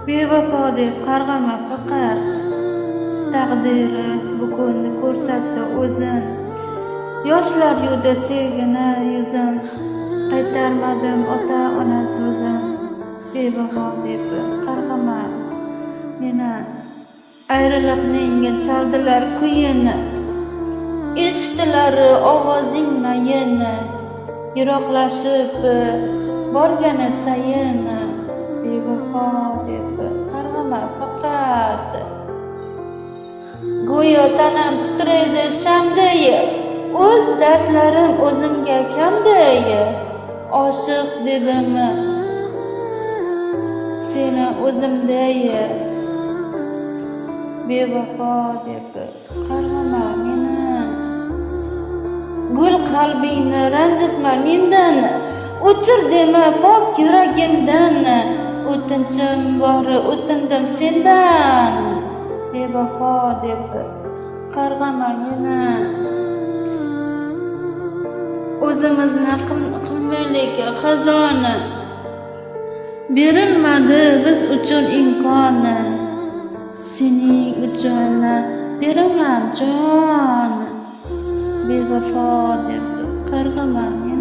Bevafo deb qarg'ama faqat, taqdiri bugunni ko'rsatdi o'zin. Yoshlar yuvdi sevgini yuzin, qaytarmadim ota-ona so'zin. Bevafo deb qarg'ama meni, ayriliqning chaldilar kuyini, eshitdilar ovozing mayini, yiroqlashib borgani sayin. Bevafo deb qarg'ama faqat, go'yo tanam titraydi shamday, o'z dardlarim o'zimga kamday. Oshiq dedim seni o'zimday. Bevafo deb qarg'ama meni, gul qalbingni ranjitma mendan, o'chir dema pok yuragimdan. O'tinchim bor o'tindim sendan. Bevafo deb qarg'ama meni, o'zimizni qilmaylik xazoni, berilmadi biz uchun imkon. Sening uchun beraman jon. Bevafo deb qarg'ama meni.